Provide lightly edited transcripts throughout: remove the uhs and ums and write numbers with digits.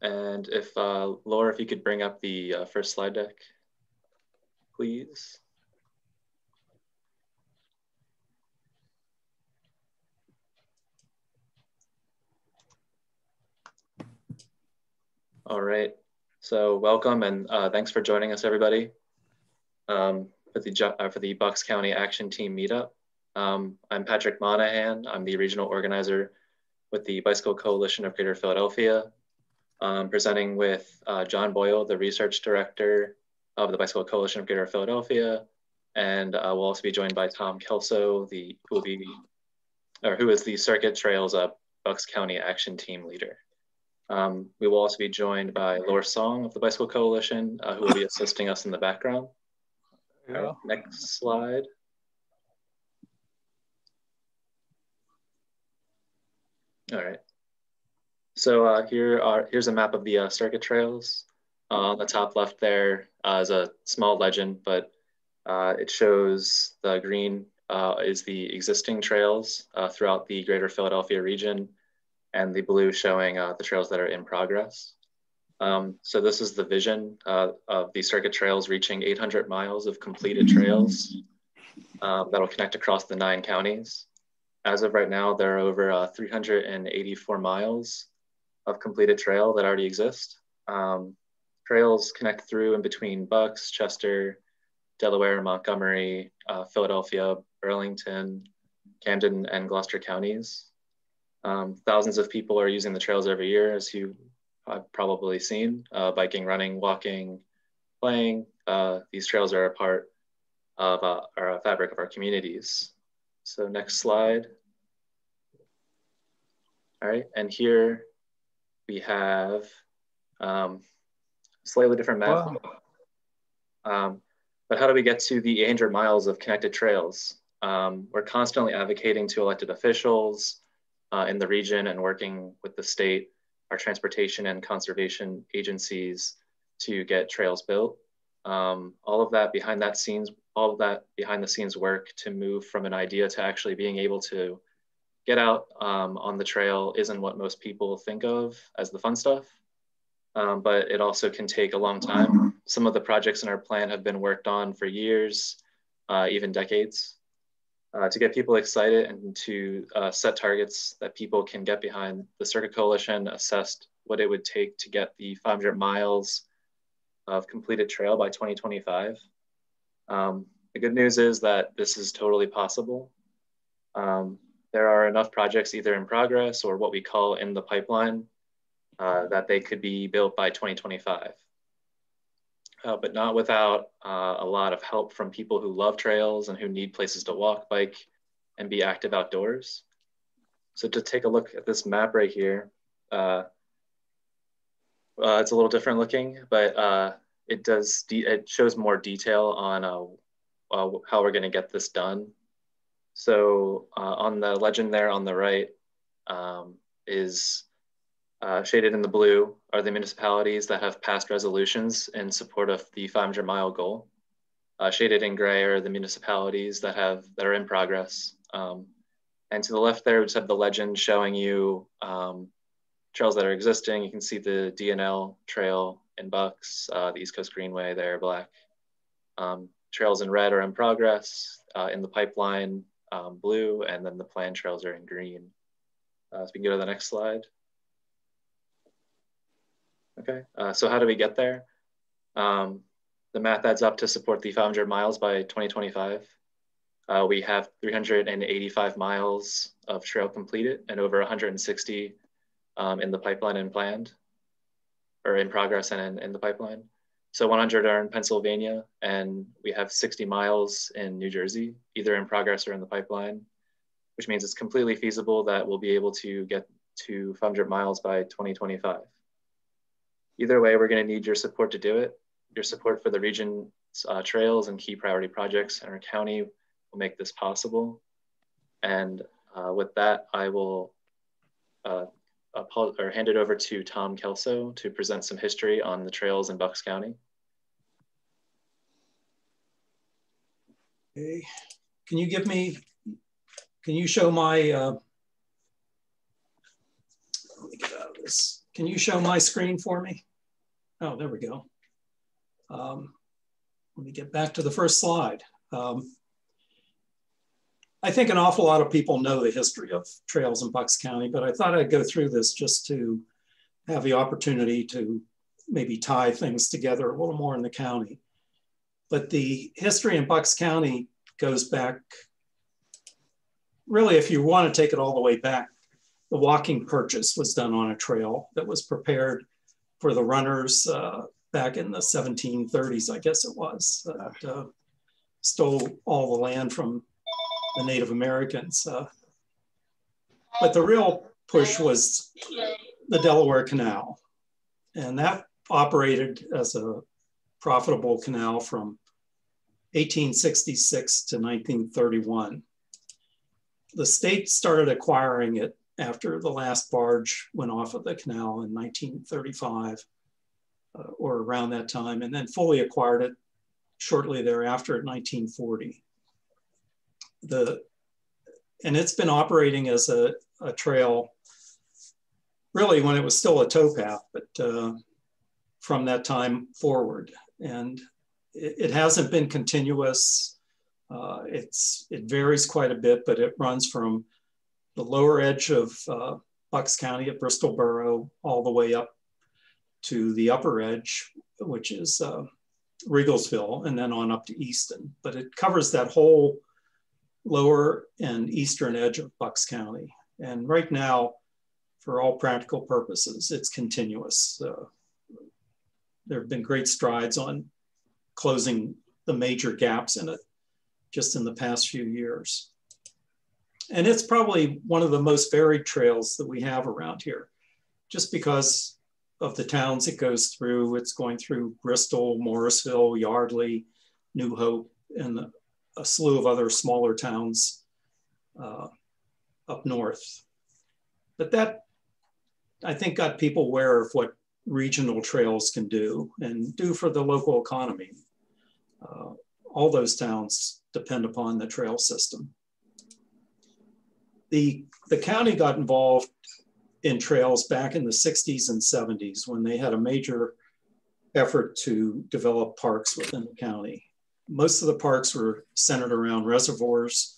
And if Laura, if you could bring up the first slide deck, please. All right, so welcome and thanks for joining us, everybody, for the Bucks County Action Team Meetup. I'm Patrick Monahan. I'm the regional organizer with the Bicycle Coalition of Greater Philadelphia. Presenting with John Boyle, the research director of the Bicycle Coalition of Greater Philadelphia, and we'll also be joined by Tom Kelso, who is the Circuit Trails Bucks County Action Team leader. We will also be joined by Laura Song of the Bicycle Coalition, who will be assisting us in the background. Yeah. All right, next slide. All right. So here's a map of the circuit trails. On the top left there is a small legend, but it shows the green is the existing trails throughout the greater Philadelphia region, and the blue showing the trails that are in progress. So this is the vision of the circuit trails reaching 800 miles of completed trails that'll connect across the 9 counties. As of right now, there are over 384 miles of completed trail that already exist. Trails connect through and between Bucks, Chester, Delaware, Montgomery, Philadelphia, Burlington, Camden, and Gloucester counties. Thousands of people are using the trails every year, as you have probably seen, biking, running, walking, playing. These trails are a part of our fabric of our communities. So next slide. All right, and here we have slightly different map. Wow. But how do we get to the 800 miles of connected trails? We're constantly advocating to elected officials in the region and working with the state, our transportation and conservation agencies to get trails built. All of that behind the scenes work to move from an idea to actually being able to get out on the trail isn't what most people think of as the fun stuff, but it also can take a long time. Some of the projects in our plan have been worked on for years, even decades. To get people excited and to set targets that people can get behind, the Circuit Coalition assessed what it would take to get the 500 miles of completed trail by 2025. The good news is that this is totally possible. There are enough projects either in progress or what we call in the pipeline that they could be built by 2025. But not without a lot of help from people who love trails and who need places to walk, bike, and be active outdoors. So to take a look at this map right here, it's a little different looking, but it shows more detail on how we're gonna get this done. So on the legend there on the right is shaded in the blue are the municipalities that have passed resolutions in support of the 500-mile goal. Shaded in gray are the municipalities that are in progress. And to the left there, we just have the legend showing you trails that are existing. You can see the DNL trail in Bucks, the East Coast Greenway there, black. Trails in red are in progress, in the pipeline, blue, and then the planned trails are in green. So we can go to the next slide. Okay, so how do we get there? The math adds up to support the 500 miles by 2025. We have 385 miles of trail completed and over 160 in the pipeline and planned, or in progress and in the pipeline. So 100 are in Pennsylvania, and we have 60 miles in New Jersey, either in progress or in the pipeline, which means it's completely feasible that we'll be able to get to 500 miles by 2025. Either way, we're gonna need your support to do it. Your support for the region's trails and key priority projects in our county will make this possible. And with that, I will hand it over to Tom Kelso to present some history on the trails in Bucks County. Okay, can you show my, let me get out of this. can you show my screen for me? Oh, there we go. Let me get back to the first slide. I think an awful lot of people know the history of trails in Bucks County, but I thought I'd go through this just to have the opportunity to maybe tie things together a little more in the county. But the history in Bucks County goes back, really, if you want to take it all the way back, the walking purchase was done on a trail that was prepared for the runners back in the 1730s, I guess it was, stole all the land from the Native Americans. But the real push was the Delaware Canal. And that operated as a profitable canal from 1866 to 1931. The state started acquiring it after the last barge went off of the canal in 1935 or around that time, and then fully acquired it shortly thereafter in 1940. And it's been operating as a trail really when it was still a towpath, but from that time forward. And it hasn't been continuous. It varies quite a bit, but it runs from the lower edge of Bucks County at Bristol Borough all the way up to the upper edge, which is Riegelsville, and then on up to Easton. But it covers that whole lower and eastern edge of Bucks County. And right now, for all practical purposes, it's continuous. There have been great strides on closing the major gaps in it just in the past few years. And it's probably one of the most varied trails that we have around here, just because of the towns it goes through. It's going through Bristol, Morrisville, Yardley, New Hope, and a slew of other smaller towns up north. But that, I think, got people aware of what regional trails can do and do for the local economy. All those towns depend upon the trail system. The county got involved in trails back in the 60s and 70s when they had a major effort to develop parks within the county. Most of the parks were centered around reservoirs,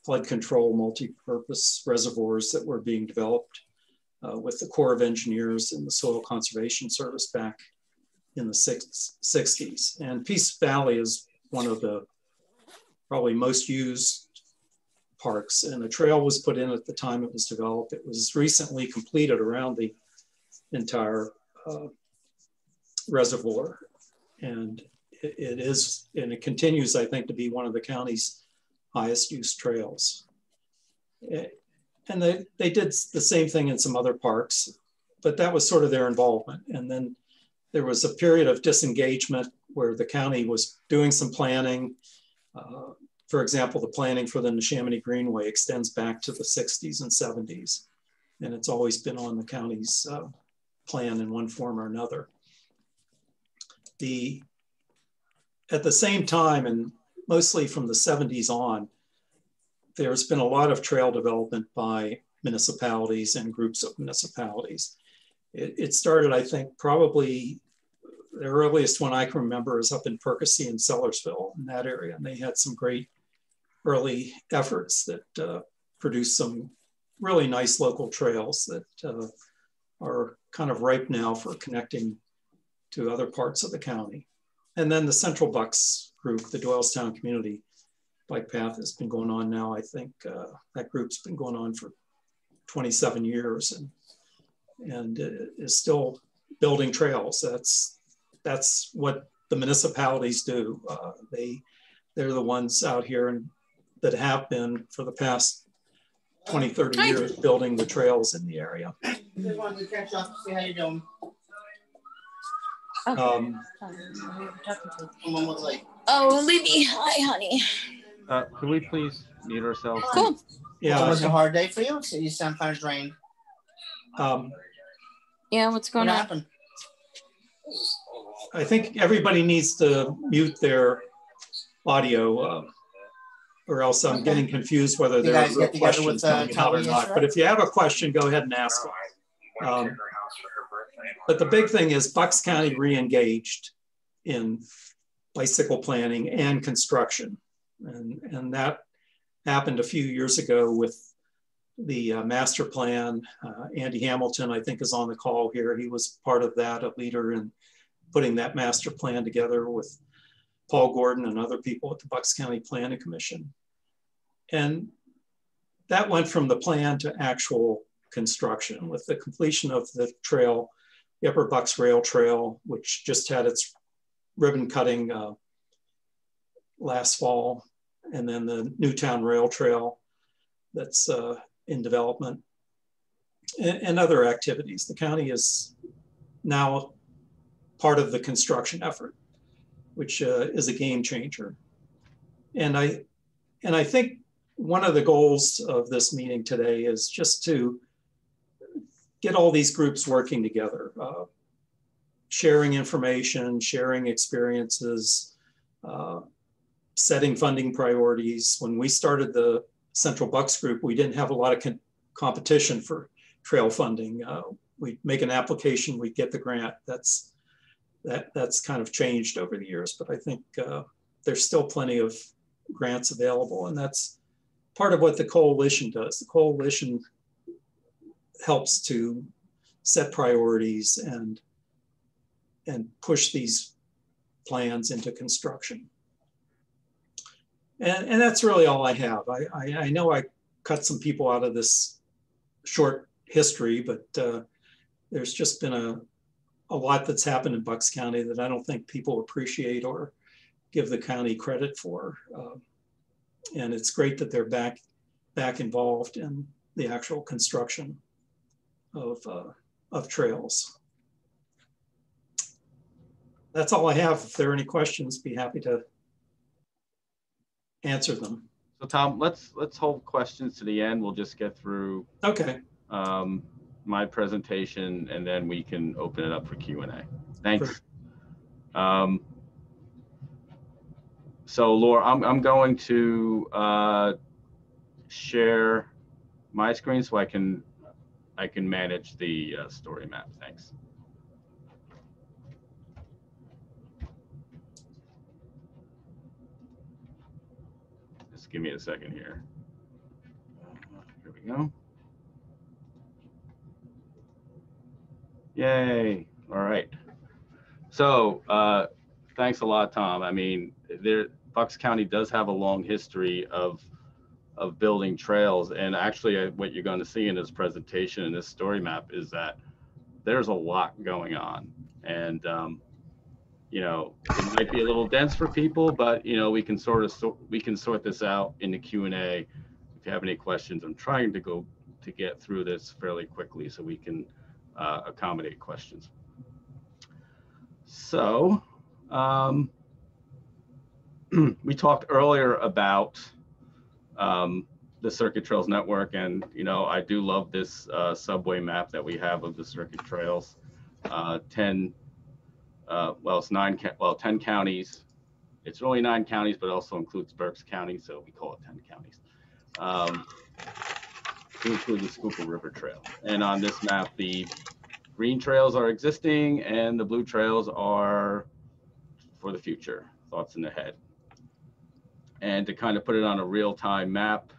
flood control, multi-purpose reservoirs that were being developed with the Corps of Engineers and the Soil Conservation Service back in the 60s. And Peace Valley is one of the probably most used parks, and a trail was put in at the time it was developed. It was recently completed around the entire reservoir, and it continues, I think, to be one of the county's highest used trails. And they did the same thing in some other parks, but that was sort of their involvement. And then there was a period of disengagement where the county was doing some planning. For example, the planning for the Neshaminy Greenway extends back to the 60s and 70s. And it's always been on the county's plan in one form or another. At the same time, and mostly from the 70s on, there's been a lot of trail development by municipalities and groups of municipalities. It started, I think, probably the earliest one I can remember is up in Percy and Sellersville in that area. And they had some great early efforts that produced some really nice local trails that are kind of ripe now for connecting to other parts of the county. And then the Central Bucks group, the Doylestown Community Bike Path, has been going on now. I think that group's been going on for 27 years and is still building trails. That's what the municipalities do. They're the ones out here that have been for the past 20, 30 years building the trails in the area. Just wanted to catch up, see how you doing. Someone was like, oh, Libby, hi, honey. Could we please mute ourselves? Cool. Yeah. Was it a hard day for you? So you sound kind of drained. Yeah, what's going on? Happened? I think everybody needs to mute their audio or else I'm getting confused whether there are real questions coming out or not. But if you have a question, go ahead and ask them. But the big thing is Bucks County re-engaged in bicycle planning and construction. And that happened a few years ago with the master plan. Andy Hamilton, I think, is on the call here. He was part of that, a leader in putting that master plan together with Paul Gordon and other people at the Bucks County Planning Commission. And that went from the plan to actual construction with the completion of the trail, the Upper Bucks Rail Trail, which just had its ribbon cutting last fall, and then the Newtown Rail Trail that's in development, and other activities. The county is now part of the construction effort, which is a game changer. And I think one of the goals of this meeting today is just to get all these groups working together, sharing information, sharing experiences, setting funding priorities. When we started the Central Bucks Group, we didn't have a lot of competition for trail funding. We'd make an application, we'd get the grant. That's kind of changed over the years, but I think there's still plenty of grants available, and that's part of what the coalition does. The coalition helps to set priorities and push these plans into construction. And that's really all I have. I know I cut some people out of this short history, but there's just been a lot that's happened in Bucks County that I don't think people appreciate or give the county credit for. And it's great that they're back involved in the actual construction of trails. That's all I have. If there are any questions, be happy to answer them. So Tom, let's hold questions to the end. We'll just get through my presentation, and then we can open it up for Q&A. Thanks. So Laura, I'm going to share my screen so I can manage the story map. Thanks. Just give me a second here. Here we go. Yay. All right. So thanks a lot, Tom. I mean, Bucks County does have a long history of building trails. And actually what you're going to see in this presentation and this story map is that there's a lot going on. And, you know, it might be a little dense for people, but, you know, we can sort this out in the Q&A. If you have any questions, I'm trying to get through this fairly quickly so we can accommodate questions. So we talked earlier about the Circuit Trails Network, and you know, I do love this subway map that we have of the Circuit Trails. 10 counties. It's really 9 counties, but also includes Berks County, so we call it 10 counties. To include the Schuylkill River Trail. And on this map, the green trails are existing and the blue trails are for the future, thoughts in the head. And to kind of put it on a real-time map,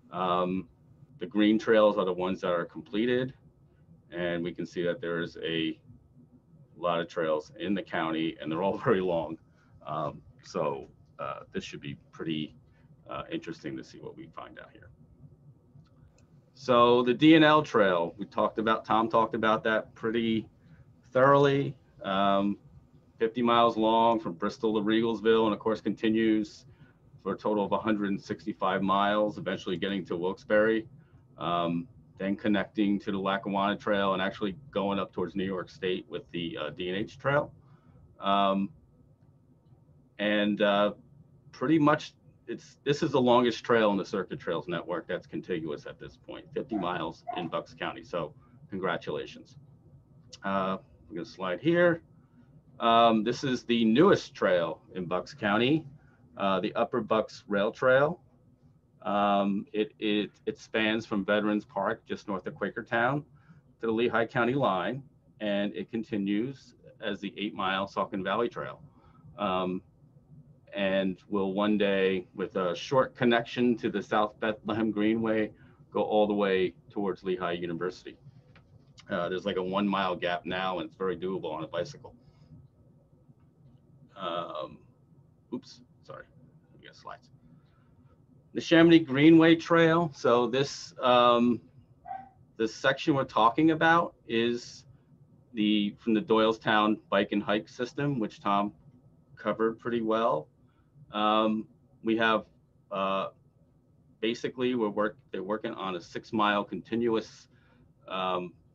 the green trails are the ones that are completed. And we can see that there is a lot of trails in the county and they're all very long. So this should be pretty interesting to see what we find out here. So the D&L trail, Tom talked about that pretty thoroughly. 50 miles long from Bristol to Regalsville, and of course continues for a total of 165 miles, eventually getting to Wilkes-Barre, then connecting to the Lackawanna Trail and actually going up towards New York State with the D&H Trail. Pretty much this is the longest trail in the Circuit Trails Network that's contiguous at this point, 50 miles in Bucks County. So congratulations. I'm going to slide here. This is the newest trail in Bucks County, the Upper Bucks Rail Trail. It spans from Veterans Park, just north of Quakertown, to the Lehigh County line, and it continues as the 8-mile Saucon Valley Trail. And will one day, with a short connection to the South Bethlehem Greenway, go all the way towards Lehigh University. There's like a 1-mile gap now, and it's very doable on a bicycle. Oops, sorry, we got slides. The Chamonix Greenway Trail. So this this section we're talking about is from the Doylestown bike and hike system, which Tom covered pretty well. We have basically they're working on a 6-mile continuous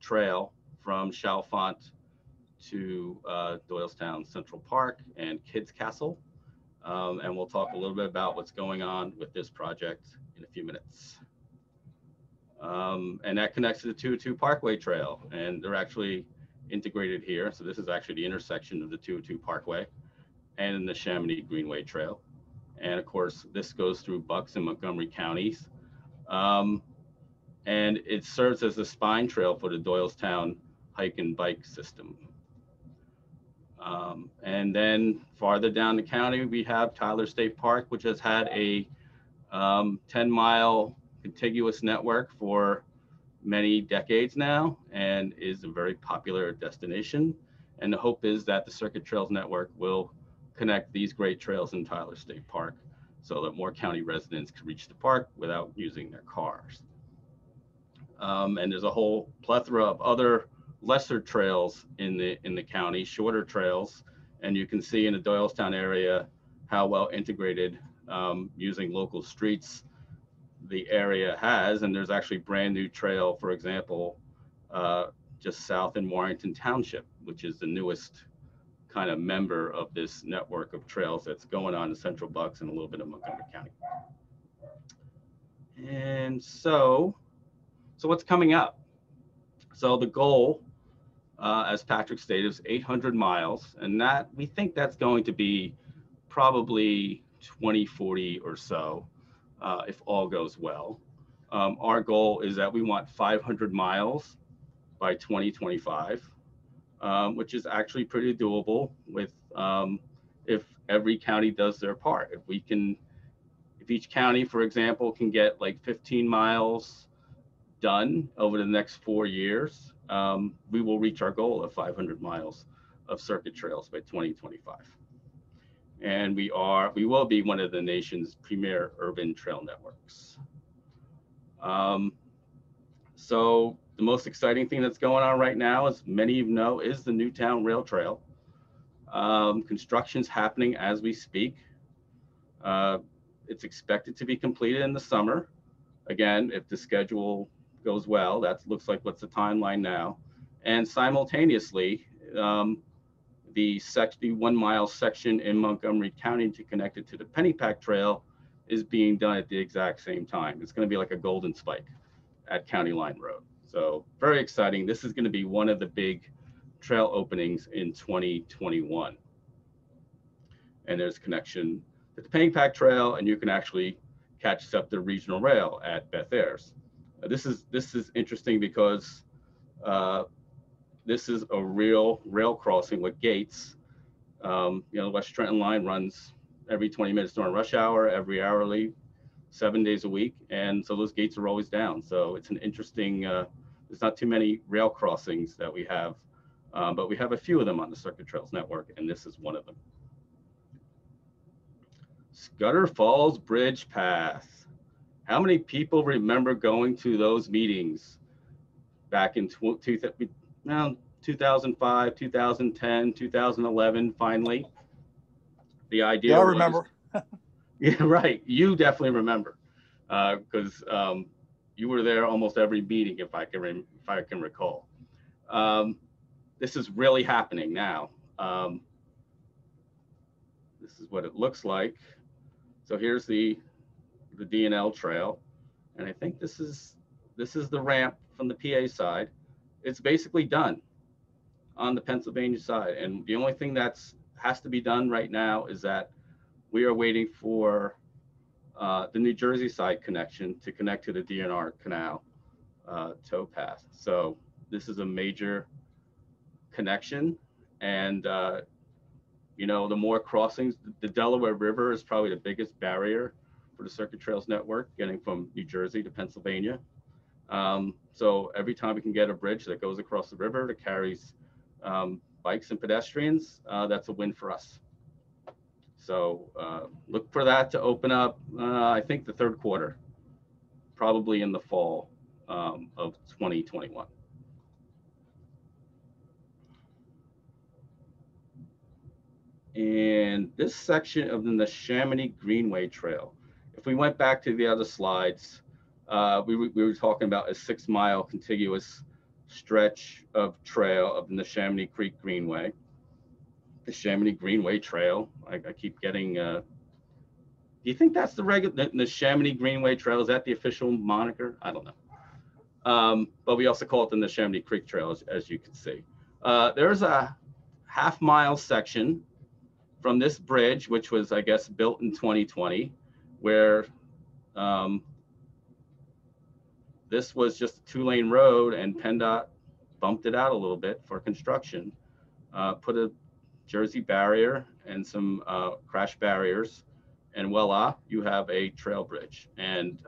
trail from Chalfont to Doylestown Central Park and Kids Castle. And we'll talk a little bit about what's going on with this project in a few minutes. And that connects to the 202 Parkway Trail, and they're actually integrated here. So this is actually the intersection of the 202 Parkway and the Chamonix Greenway Trail. And of course, this goes through Bucks and Montgomery counties. And it serves as the spine trail for the Doylestown hike and bike system. And then farther down the county, we have Tyler State Park, which has had a 10-mile contiguous network for many decades now and is a very popular destination. And the hope is that the Circuit Trails Network will connect these great trails in Tyler State Park so that more county residents can reach the park without using their cars. And there's a whole plethora of other lesser trails in the county, shorter trails. And you can see in the Doylestown area how well integrated using local streets the area has. And there's actually brand new trail, for example, just south in Warrington Township, which is the newest kind of member of this network of trails that's going on in Central Bucks and a little bit of Montgomery County. And so what's coming up? So the goal, as Patrick stated, is 800 miles, and that we think that's going to be probably 2040 or so, if all goes well. Our goal is that we want 500 miles by 2025, which is actually pretty doable with if every county does their part. If each county, for example, can get like 15 miles done over the next 4 years, we will reach our goal of 500 miles of circuit trails by 2025. And we will be one of the nation's premier urban trail networks. So the most exciting thing that's going on right now, as many of you know, is the Newtown Rail Trail. Construction's happening as we speak. It's expected to be completed in the summer. Again, if the schedule goes well, that looks like what's the timeline now. And simultaneously, the 1-mile section in Montgomery County to connect it to the Pennypack Trail is being done at the exact same time. It's going to be like a golden spike at County Line Road. So very exciting. This is going to be one of the big trail openings in 2021. And there's connection to the Pennypack Trail, and you can actually catch up the regional rail at Beth Ayres. This is interesting because this is a real rail crossing with gates. You know, the West Trenton line runs every 20 minutes during rush hour, every hourly, 7 days a week. And so those gates are always down. So it's an interesting, there's not too many rail crossings that we have, but we have a few of them on the Circuit Trails Network, and this is one of them. Scudder Falls Bridge Path. How many people remember going to those meetings back in 2005, 2010, 2011, finally? The idea yeah, I was, remember. yeah, right. You definitely remember because you were there almost every meeting, if I can recall. This is really happening now. This is what it looks like. So here's the D&L trail, and I think this is the ramp from the PA side. It's basically done on the Pennsylvania side, and the only thing has to be done right now is that we are waiting for the New Jersey side connection to connect to the DNR Canal towpath. So this is a major connection. And, you know, the more crossings, the Delaware River is probably the biggest barrier for the Circuit Trails network, getting from New Jersey to Pennsylvania. So every time we can get a bridge that goes across the river that carries bikes and pedestrians, that's a win for us. So look for that to open up, I think the third quarter, probably in the fall of 2021. And this section of the Neshaminy Greenway Trail, if we went back to the other slides, we were talking about a 6-mile contiguous stretch of trail of the Neshaminy Creek Greenway. The Neshaminy Greenway Trail, I keep getting, do you think that's the regular, the Neshaminy Greenway Trail? Is that the official moniker? I don't know. But we also call it the Neshaminy Creek Trail, as you can see. There's a half-mile section from this bridge, which was, I guess, built in 2020, where this was just a 2-lane road, and PennDOT bumped it out a little bit for construction, put a Jersey barrier and some crash barriers, and voila, you have a trail bridge. And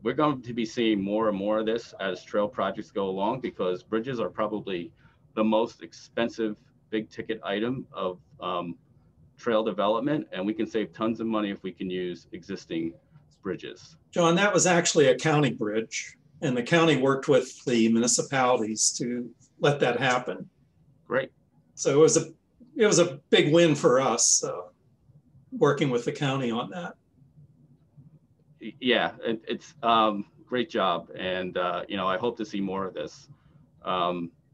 we're going to be seeing more and more of this as trail projects go along, because bridges are probably the most expensive big ticket item of trail development, and we can save tons of money if we can use existing bridges. John, that was actually a county bridge, and the county worked with the municipalities to let that happen. Great. So it was a big win for us, working with the county on that. Yeah, it's great job, and you know, I hope to see more of this.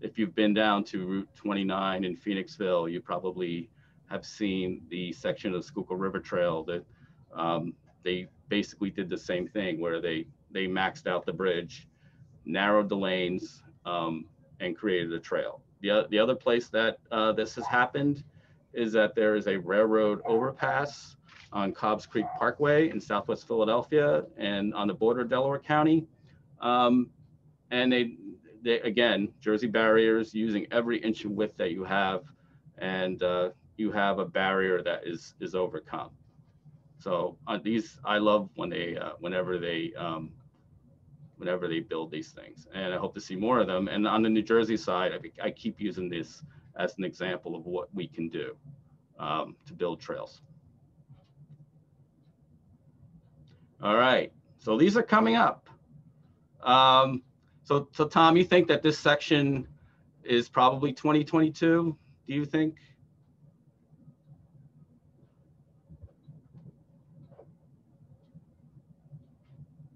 If you've been down to Route 29 in Phoenixville, you probably have seen the section of Schuylkill River Trail that they basically did the same thing, where they maxed out the bridge, narrowed the lanes, and created a trail. The other place that this has happened is that there is a railroad overpass on Cobbs Creek Parkway in Southwest Philadelphia and on the border of Delaware County. And they again, Jersey barriers, using every inch of width that you have, and you have a barrier that is overcome. So these, I love when they, whenever they build these things, and I hope to see more of them. And on the New Jersey side, I keep using this as an example of what we can do to build trails. All right, so these are coming up. So Tom, you think that this section is probably 2022? Do you think?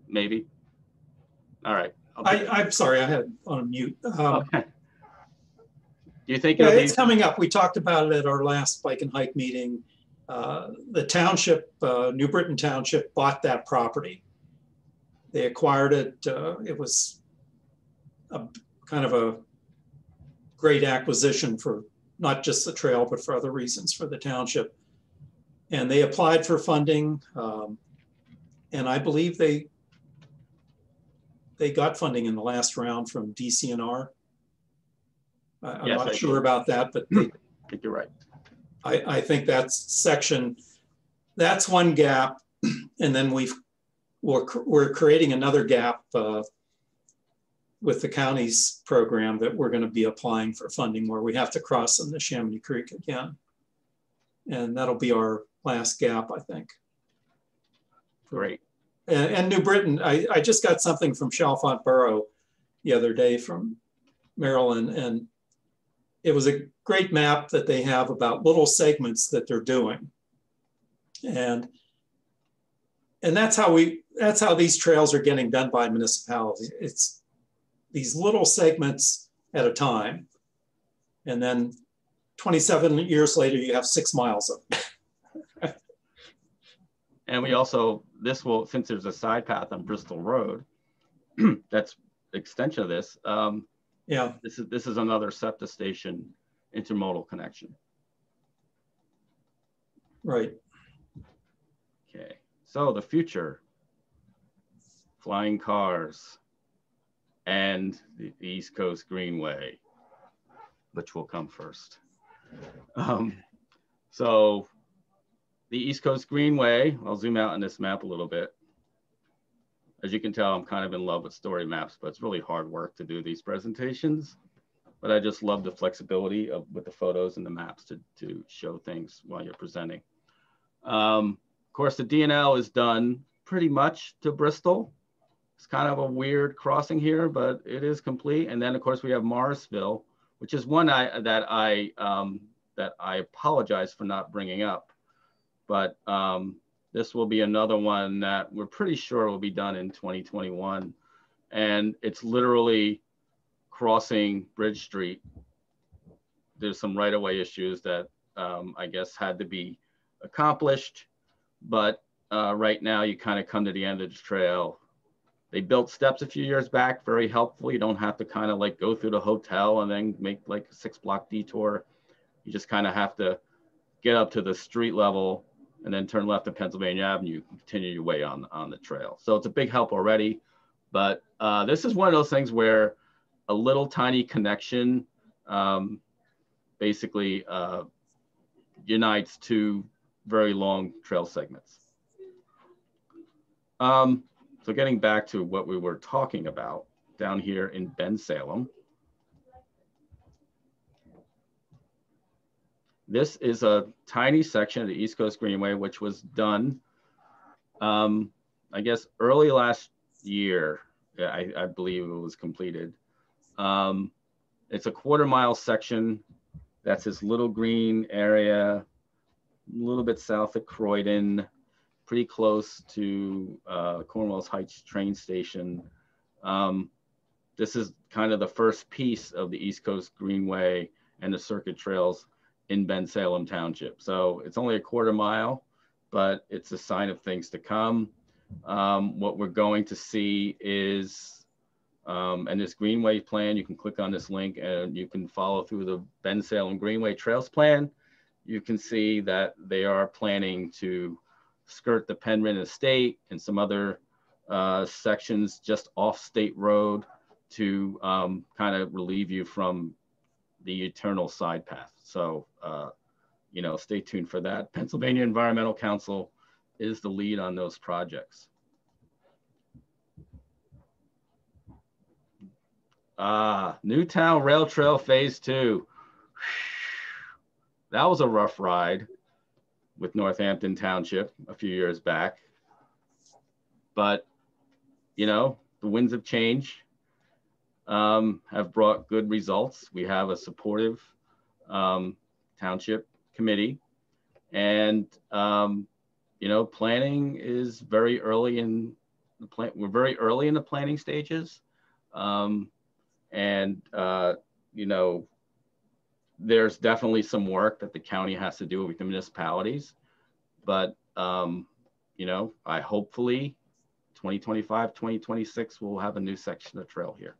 Maybe. All right. I'm sorry, I had on mute. Okay. Do you think it's coming up? We talked about it at our last bike and hike meeting. The township, New Britain Township, bought that property. They acquired it. It was kind of a great acquisition for not just the trail, but for other reasons for the township. And they applied for funding, and I believe they got funding in the last round from DCNR. I'm yes, not sure about that, but I think you're right. I think that's section, that's one gap. And then we're creating another gap with the county's program that we're going to be applying for funding, where we have to cross the Neshaminy Creek again. And that'll be our last gap, I think. Great. And New Britain, I just got something from Chalfont Borough the other day from Maryland, and it was a great map that they have about little segments that they're doing. And that's how these trails are getting done by municipalities. It's these little segments at a time. And then 27 years later, you have 6 miles of it. And we also, this will, since there's a side path on Bristol Road, that's extension of this. Yeah. This is another SEPTA station intermodal connection. Right. Okay. So the future, flying cars, and the East Coast Greenway, which will come first. So the East Coast Greenway, I'll zoom out on this map a little bit. As you can tell, I'm kind of in love with story maps, but it's really hard work to do these presentations. But I just love the flexibility with the photos and the maps to show things while you're presenting. Of course, the DNL is done pretty much to Bristol. It's kind of a weird crossing here, but it is complete. And then of course we have Morrisville, which is one that I apologize for not bringing up. But this will be another one that we're pretty sure will be done in 2021. And it's literally crossing Bridge Street. There's some right-of-way issues that I guess had to be accomplished. But right now you kind of come to the end of the trail. They built steps a few years back, very helpful. You don't have to kind of like go through the hotel and then make like a 6-block detour. You just kind of have to get up to the street level and then turn left to Pennsylvania Avenue and continue your way on the trail. So it's a big help already. But this is one of those things where a little tiny connection basically unites two very long trail segments. So getting back to what we were talking about down here in Bensalem. This is a tiny section of the East Coast Greenway, which was done, I guess, early last year. I believe it was completed. It's a 1/4-mile section. That's this little green area, a little bit south of Croydon, pretty close to Cornwallis Heights train station. This is kind of the first piece of the East Coast Greenway and the circuit trails in Bensalem Township. So it's only a 1/4 mile, but it's a sign of things to come. What we're going to see is, and this Greenway plan, you can click on this link and you can follow through the Bensalem Greenway Trails plan. You can see that they are planning to skirt the Penryn Estate and some other sections just off State Road to kind of relieve you from the eternal side path. So, you know, stay tuned for that. Pennsylvania Environmental Council is the lead on those projects. Newtown Rail Trail Phase 2. That was a rough ride with Northampton Township a few years back. But, you know, the winds of change have brought good results. We have a supportive township committee, and you know, planning is very early in the plan. We're very early in the planning stages, and you know, there's definitely some work that the county has to do with the municipalities, but you know, I hopefully 2025, 2026, we'll have a new section of trail here.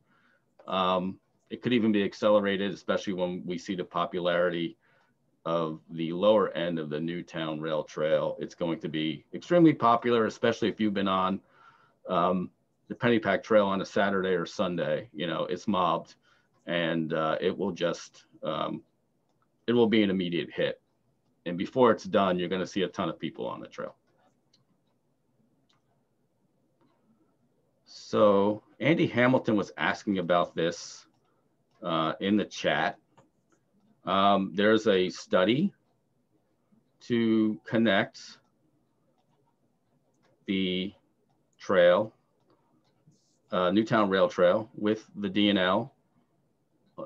It could even be accelerated, especially when we see the popularity of the lower end of the Newtown Rail Trail. It's going to be extremely popular, especially if you've been on the Pennypack Trail on a Saturday or Sunday. You know, it's mobbed, and it will just, it will be an immediate hit. And before it's done, you're going to see a ton of people on the trail. So Andy Hamilton was asking about this in the chat. There's a study to connect the trail, Newtown Rail Trail, with the DNL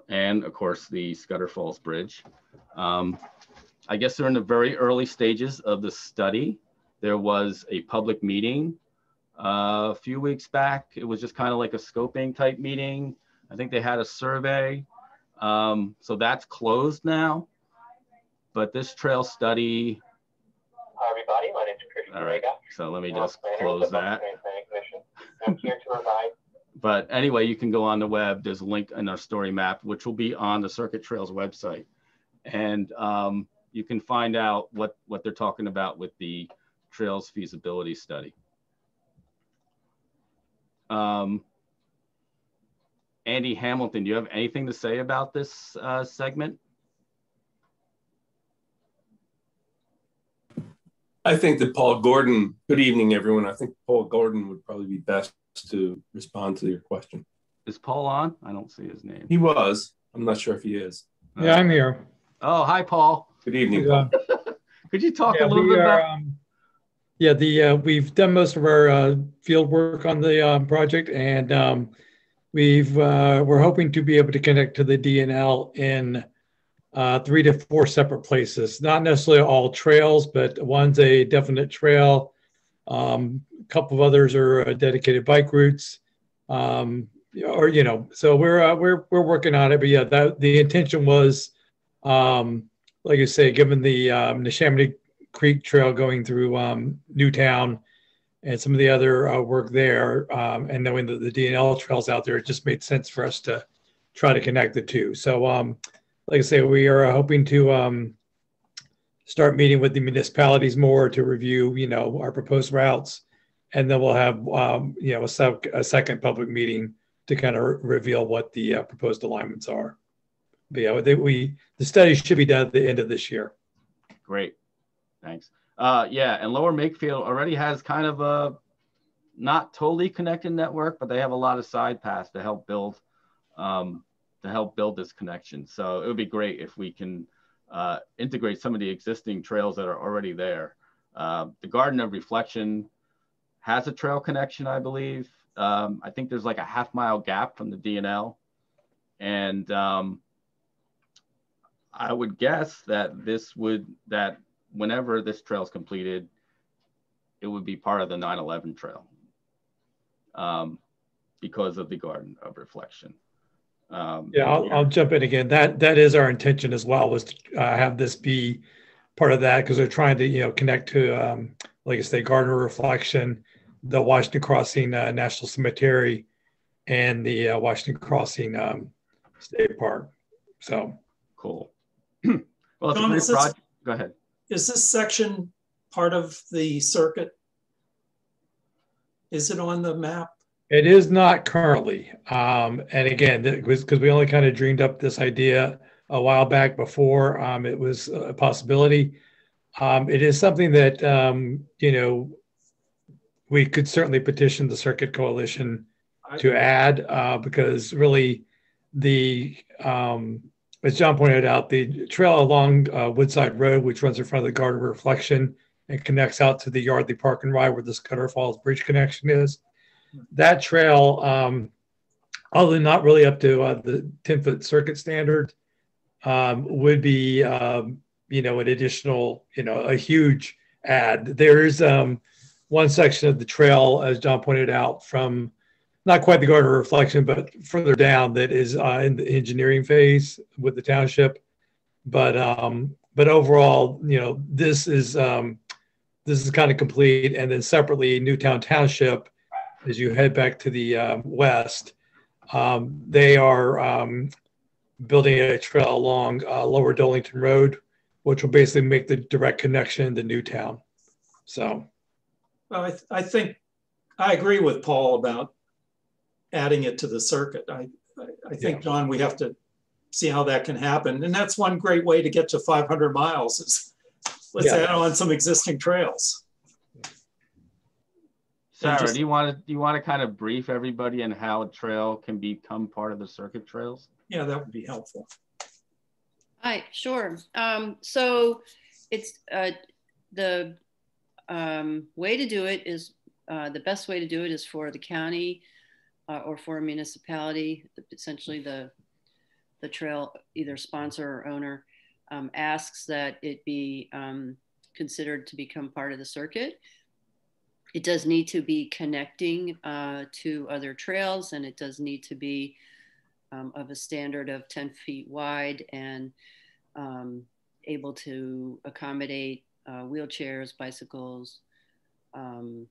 and of course the Scudder Falls Bridge. I guess they're in the very early stages of the study. There was a public meeting a few weeks back. It was just kind of like a scoping type meeting. I think they had a survey. So that's closed now. But this trail study. Hi, everybody. My name is Christian. All right. So let me just close that. I'm here to provide. But anyway, you can go on the web. There's a link in our story map, which will be on the Circuit Trails website. And you can find out what they're talking about with the trails feasibility study. Andy Hamilton, do you have anything to say about this segment? I think that Paul Gordon, good evening, everyone. I think Paul Gordon would probably be best to respond to your question. Is Paul on? I don't see his name. He was. I'm not sure if he is. Yeah, I'm here. Oh, hi, Paul. Good evening, Paul. Could you talk a little bit about? We've done most of our field work on the project, and we're hoping to be able to connect to the DNL in 3 to 4 separate places. Not necessarily all trails, but one's a definite trail. A couple of others are dedicated bike routes, so we're working on it. But yeah, the intention was, like you say, given the Neshaminy Creek Trail going through Newtown and some of the other work there, and knowing that the DNL trails out there, it just made sense for us to try to connect the two. So, like I say, we are hoping to start meeting with the municipalities more to review, our proposed routes, and then we'll have, a second public meeting to kind of reveal what the proposed alignments are. But yeah, the study should be done at the end of this year. Great, thanks. And Lower Makefield already has kind of a not totally connected network, but they have a lot of side paths to help build this connection. So it would be great if we can integrate some of the existing trails that are already there. The Garden of Reflection has a trail connection, I believe. I think there's like a half-mile gap from the DNL. And I would guess that whenever this trail is completed, it would be part of the 9/11 trail because of the Garden of Reflection. I'll jump in again. That is our intention as well, was to have this be part of that, because they're trying to connect to like I say, Garden of Reflection, the Washington Crossing National Cemetery, and the Washington Crossing State Park. So cool. Well, it's a great project. Go ahead. Is this section part of the circuit? Is it on the map? It is not currently. And again, because we only kind of dreamed up this idea a while back before it was a possibility. It is something that, we could certainly petition the Circuit Coalition to add, because really as John pointed out, the trail along Woodside Road, which runs in front of the Garden of Reflection and connects out to the Yardley Park and Ride where the Scudder Falls Bridge connection is, that trail, although not really up to the 10-foot circuit standard, would be, an additional, a huge add. There is one section of the trail, as John pointed out, from not quite the Garden of Reflection, but further down, that is in the engineering phase with the township. But overall, this is kind of complete. And then separately, Newtown Township, as you head back to the west, they are building a trail along Lower Dolington Road, which will basically make the direct connection to Newtown. So, well, I think I agree with Paul about adding it to the circuit. I think, John, we have to see how that can happen. And that's one great way to get to 500 miles is let's add on some existing trails. Sarah, do you want to kind of brief everybody on how a trail can become part of the circuit trails? Yeah, that would be helpful. Hi, sure. So it's the way to do it is the best way to do it is for the county or for a municipality, essentially the trail either sponsor or owner asks that it be considered to become part of the circuit. It does need to be connecting to other trails, and it does need to be of a standard of 10 feet wide and able to accommodate wheelchairs, bicycles, and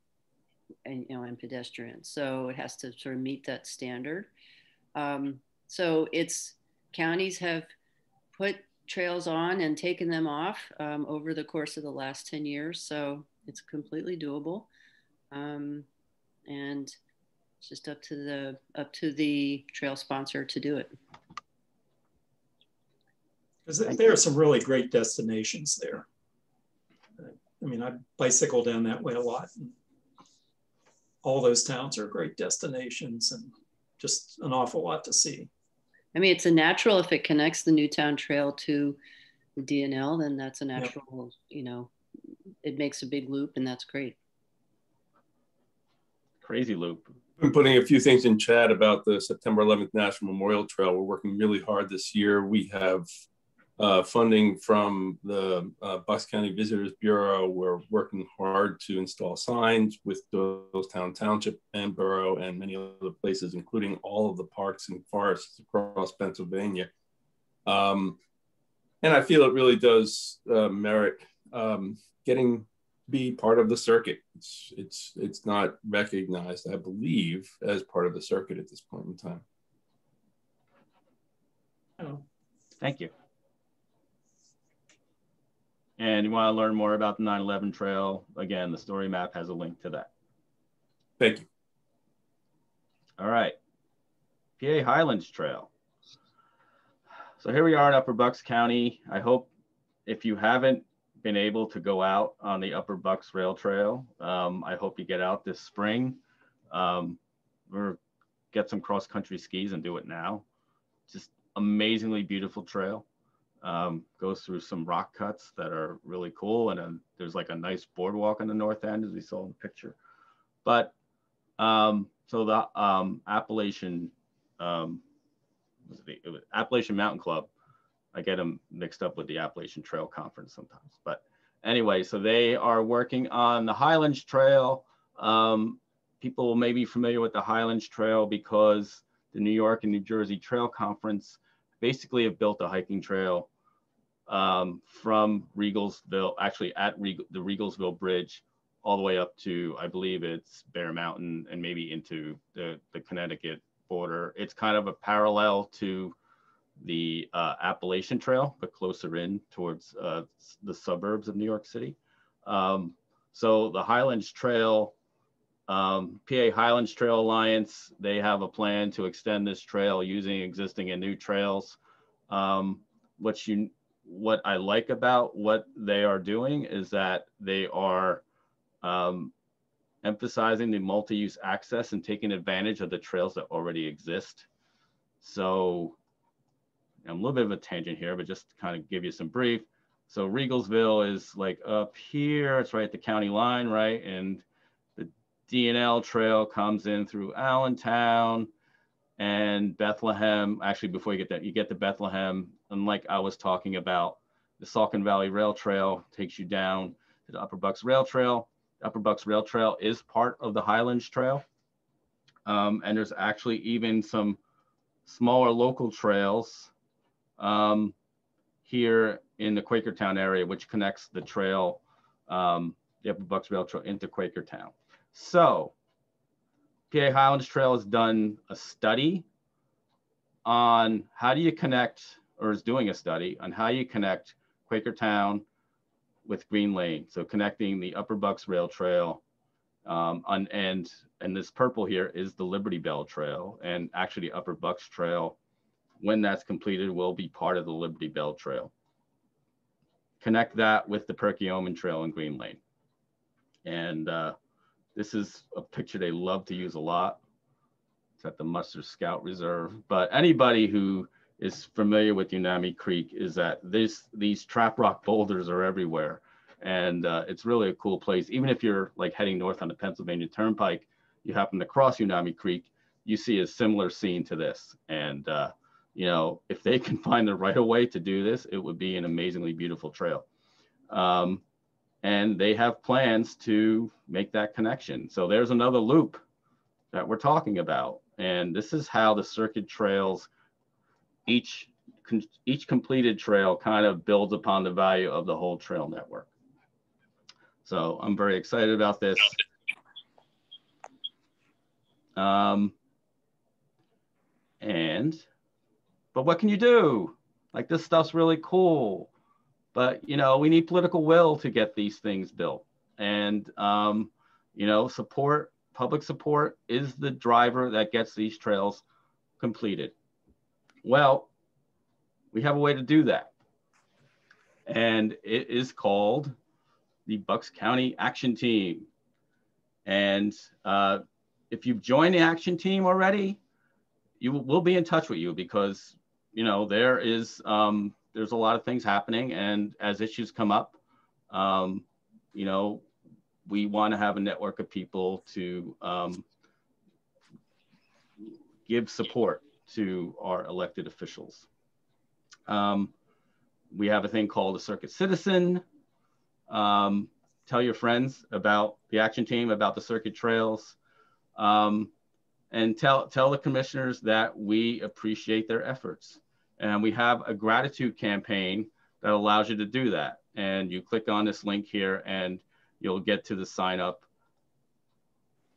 pedestrians. So it has to sort of meet that standard. So counties have put trails on and taken them off over the course of the last 10 years. So it's completely doable. And It's just up to the trail sponsor to do it. Because there are some really great destinations there. I mean, I bicycle down that way a lot. And all those towns are great destinations and just an awful lot to see. I mean, it's a natural, if it connects the Newtown Trail to the DNL, then that's a natural, you know, it makes a big loop, and that's great. Crazy loop. Been putting a few things in chat about the September 11th National Memorial Trail. We're working really hard this year. We have funding from the Bucks County Visitors Bureau. We're working hard to install signs with Doylestown Township and Borough and many other places, including all of the parks and forests across Pennsylvania. And I feel it really does merit getting be part of the circuit. It's not recognized, I believe, as part of the circuit at this point in time. Oh. Thank you. And you want to learn more about the 9/11 Trail, again, the story map has a link to that. Thank you. All right, PA Highlands Trail. So here we are in Upper Bucks County. I hope if you haven't been able to go out on the Upper Bucks Rail Trail, I hope you get out this spring or get some cross-country skis and do it now. Just amazingly beautiful trail. Goes through some rock cuts that are really cool, and then there's like a nice boardwalk on the north end, as we saw in the picture. But so the Appalachian it was Appalachian Mountain Club. I get them mixed up with the Appalachian Trail Conference sometimes. But anyway, so they are working on the Highlands Trail. People may be familiar with the Highlands Trail because the New York and New Jersey Trail Conference basically have built a hiking trail from Regalsville, actually at the Regalsville Bridge, all the way up to, I believe it's Bear Mountain and maybe into the Connecticut border. It's kind of a parallel to the Appalachian Trail, but closer in towards the suburbs of New York City. So the Highlands Trail, PA Highlands Trail Alliance, they have a plan to extend this trail using existing and new trails. What I like about what they are doing is that they are emphasizing the multi-use access and taking advantage of the trails that already exist. So I'm a little bit of a tangent here, but just to kind of give you some brief. So Regalsville is like up here, it's right at the county line, right? And the DNL Trail comes in through Allentown and Bethlehem. Actually, before you get that, you get to Bethlehem. And like I was talking about, the Saucon Valley Rail Trail takes you down to the Upper Bucks Rail Trail. The Upper Bucks Rail Trail is part of the Highlands Trail. And there's actually even some smaller local trails here in the Quakertown area, which connects the trail, the Upper Bucks Rail Trail into Quakertown. So PA Highlands Trail has done a study on how do you connect, or is doing a study on how you connect Quakertown with Green Lane. So connecting the Upper Bucks Rail Trail, and this purple here is the Liberty Bell Trail, and actually Upper Bucks Trail, when that's completed, will be part of the Liberty Bell Trail. Connect that with the Perkiomen Trail and Green Lane. And this is a picture they love to use a lot. It's at the Mustard Scout Reserve. But anybody who is familiar with Unami Creek is that these trap rock boulders are everywhere. And it's really a cool place. Even if you're like heading north on the Pennsylvania Turnpike, you happen to cross Unami Creek, you see a similar scene to this. And you know, if they can find the right way to do this, it would be an amazingly beautiful trail. And they have plans to make that connection. So there's another loop that we're talking about. And this is how the circuit trails, each completed trail kind of builds upon the value of the whole trail network. So I'm very excited about this. But what can you do? Like, this stuff's really cool, but you know, we need political will to get these things built, and you know, support public support is the driver that gets these trails completed. Well, we have a way to do that. And it is called the Bucks County Action Team. And if you've joined the action team already, we'll be in touch with you, because there is there's a lot of things happening, and as issues come up, we want to have a network of people to give support to our elected officials. We have a thing called a Circuit Citizen. Tell your friends about the action team, about the circuit trails, and tell the commissioners that we appreciate their efforts. And we have a gratitude campaign that allows you to do that. And you click on this link here and you'll get to the sign up.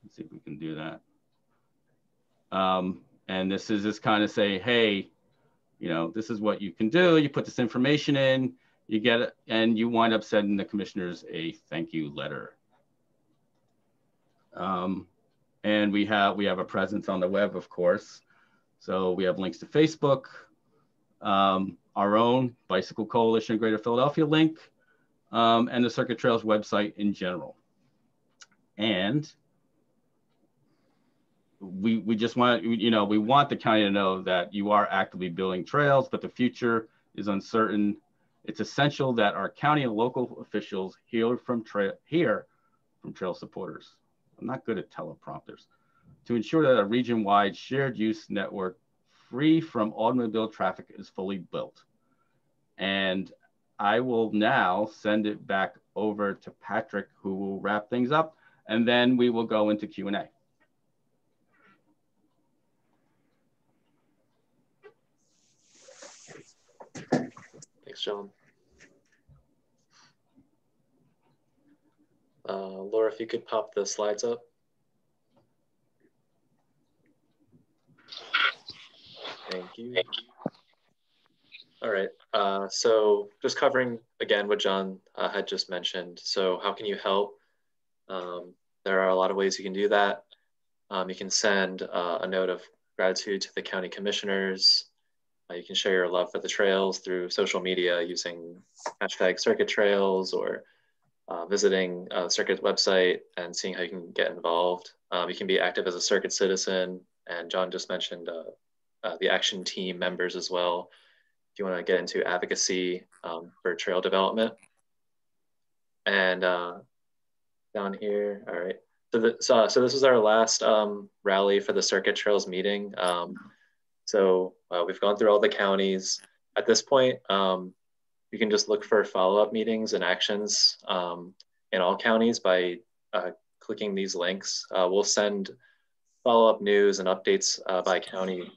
Let's see if we can do that. And this is just kind of say, hey, this is what you can do. You put this information in, you get it, and you wind up sending the commissioners a thank you letter. And we have a presence on the web, of course. So we have links to Facebook, our own Bicycle Coalition of Greater Philadelphia link, and the Circuit Trails website in general. And we just want, we want the county to know that you are actively building trails, but the future is uncertain. It's essential that our county and local officials hear from trail supporters. I'm not good at teleprompters. To ensure that a region-wide shared use network free from automobile traffic is fully built. And I will now send it back over to Patrick, who will wrap things up, and then we will go into Q&A. Thanks, John. Laura, if you could pop the slides up. Thank you. All right, so just covering again what John had just mentioned. So how can you help? There are a lot of ways you can do that. You can send a note of gratitude to the county commissioners. You can share your love for the trails through social media using hashtag circuit trails, or visiting the circuit website and seeing how you can get involved. You can be active as a circuit citizen, and John just mentioned the action team members as well, if you want to get into advocacy for trail development. And down here, all right. So this is our last rally for the Circuit Trails meeting. So we've gone through all the counties. At this point, you can just look for follow-up meetings and actions in all counties by clicking these links. We'll send follow-up news and updates by county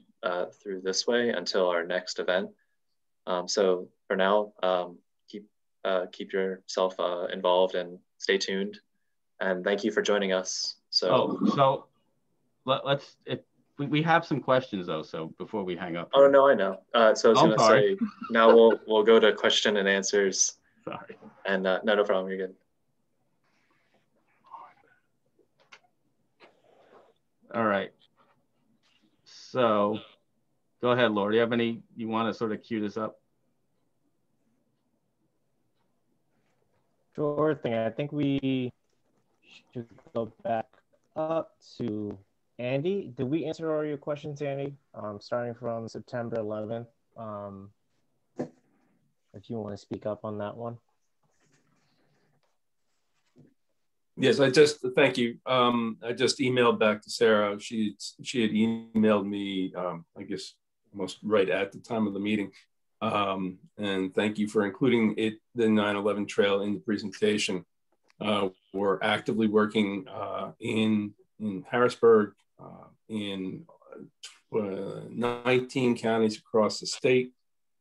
through this way until our next event. So for now, keep yourself involved and stay tuned. And thank you for joining us. So, we have some questions though. So before we hang up. Oh no, I know. So I was going to say now we'll go to question and answers. Sorry. And no problem. You're good. All right. So go ahead, Laura. Do you have any, you want to sort of cue this up? Sure thing. I think we should go back up to Andy. Did we answer all your questions, Andy? Starting from September 11th. If you want to speak up on that one. Yes, thank you. I just emailed back to Sarah. She had emailed me, I guess, almost right at the time of the meeting. And thank you for including the 9/11 trail in the presentation. We're actively working in Harrisburg, in 19 counties across the state,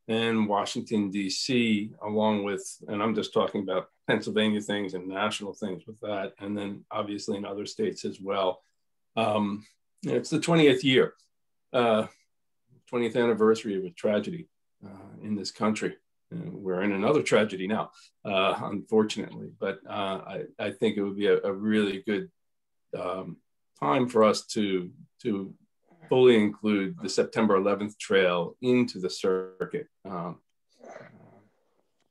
and Washington, D.C., along with, and I'm just talking about Pennsylvania things and national things with that, and then obviously in other states as well. It's the 20th year, 20th anniversary of a tragedy in this country. We're in another tragedy now, unfortunately, but I think it would be a really good time for us to fully include the September 11th trail into the circuit.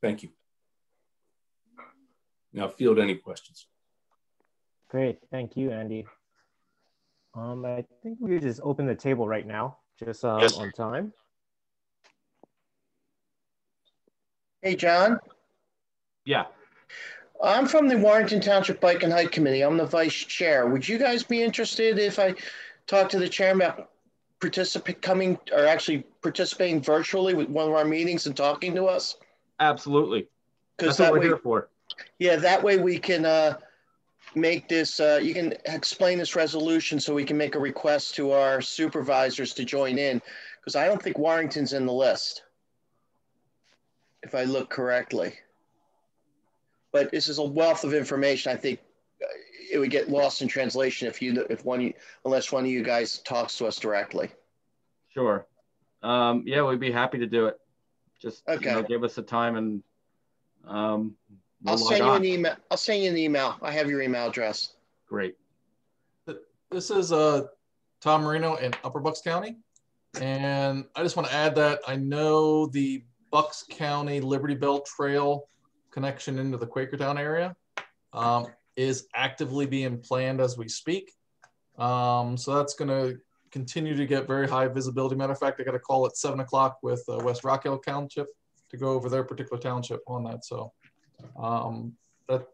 Thank you. Now field any questions. Great, thank you, Andy. I think we could just open the table right now, just on time. Hey, John. Yeah. I'm from the Warrington Township Bike and Hike Committee. I'm the vice chair. Would you guys be interested if I talk to the chairman about participating virtually with one of our meetings and talking to us? Absolutely. Because that's what we're here for. Yeah, that way we can make this, you can explain this resolution so we can make a request to our supervisors to join in, because I don't think Warrington's in the list, if I look correctly. But this is a wealth of information. I think it would get lost in translation unless one of you guys talks to us directly. Sure. Yeah, we'd be happy to do it. Just give us a time and I'll send you an email. I'll send you an email. I have your email address. Great. This is Tom Marino in Upper Bucks County. And I just want to add that I know the Bucks County Liberty Bell Trail connection into the Quakertown area is actively being planned as we speak. So that's going to continue to get very high visibility. Matter of fact, I got a call at 7 o'clock with West Rock Hill Township to go over their particular township on that. So that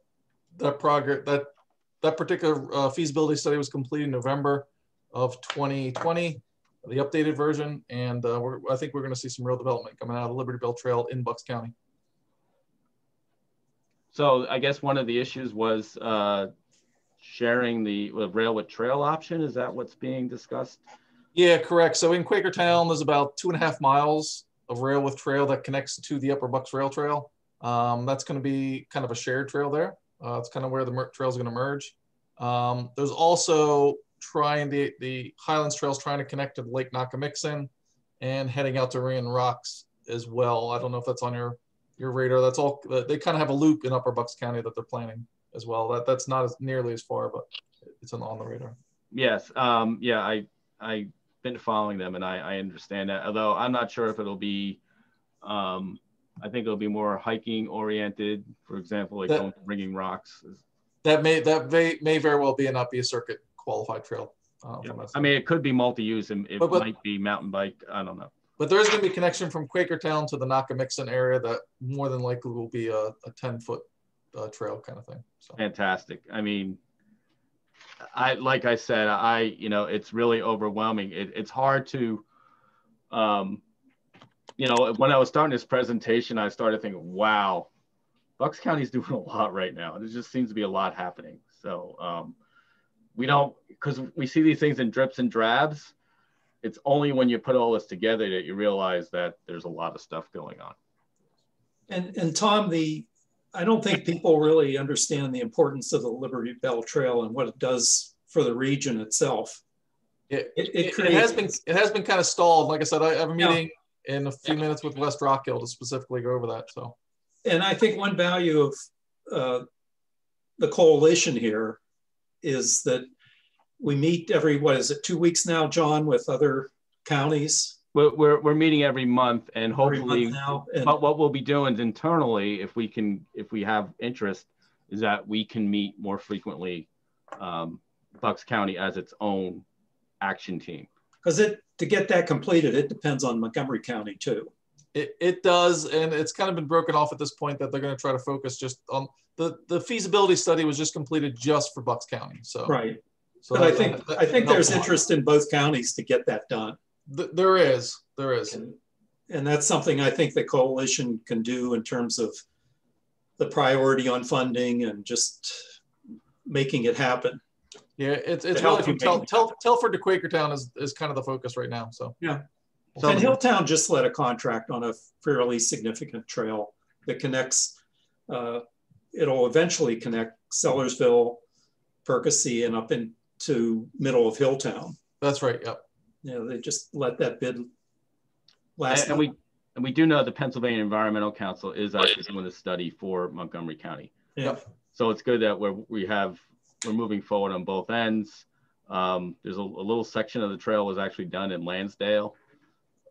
particular feasibility study was completed in November of 2020, the updated version, and I think we're going to see some real development coming out of the Liberty Bell Trail in Bucks County. So I guess one of the issues was sharing the rail with trail option. Is that what's being discussed? Yeah, correct. So in Quakertown, there's about 2.5 miles of rail with trail that connects to the Upper Bucks Rail Trail. That's going to be kind of a shared trail there. It's kind of where the trail is going to merge. There's also the Highlands Trail is trying to connect to Lake Nakamixon and heading out to Rian Rocks as well. I don't know if that's on your radar. That's all. They kind of have a loop in Upper Bucks County that they're planning as well. That's not nearly as far, but it's on the radar. Yes. Yeah. I've been following them, and I understand that. Although I'm not sure if it'll be. I think it'll be more hiking oriented. For example, like going Ringing Rocks. That may very well be and not be a circuit qualified trail. Yeah. I mean, it could be multi-use, and it might be mountain bike. I don't know. But there is going to be a connection from Quakertown to the Nakamixon area that more than likely will be a 10-foot trail kind of thing. So. Fantastic. I mean, like I said, it's really overwhelming. It's hard to, when I was starting this presentation, I started thinking, wow, Bucks County's doing a lot right now. There just seems to be a lot happening. So because we see these things in drips and drabs. It's only when you put all this together that you realize that there's a lot of stuff going on. And Tom, I don't think people really understand the importance of the Liberty Bell Trail and what it does for the region itself. It has been kind of stalled. Like I said, I have a meeting in a few minutes with West Rock Hill to specifically go over that. So, and I think one value of the coalition here is that we meet every, 2 weeks now, John, with other counties? We're meeting every month, and hopefully, but what we'll be doing internally, if we have interest, is that we can meet more frequently, Bucks County as its own action team. Because to get that completed, it depends on Montgomery County too. It does, and it's kind of been broken off at this point that they're going to try to focus just on the feasibility study was just completed just for Bucks County. So right. So but I think there's interest in both counties to get that done. There is. And that's something I think the coalition can do in terms of the priority on funding and just making it happen. Yeah, it's really from Telford to Quakertown is kind of the focus right now. So yeah. So, and Hilltown just led a contract on a fairly significant trail that connects, it'll eventually connect Sellersville, Percy, and up into middle of Hilltown. That's right, yep. Yeah, they just let that bid last. And we do know the Pennsylvania Environmental Council is actually doing a study for Montgomery County. Yeah. So it's good that we're moving forward on both ends. There's a little section of the trail was actually done in Lansdale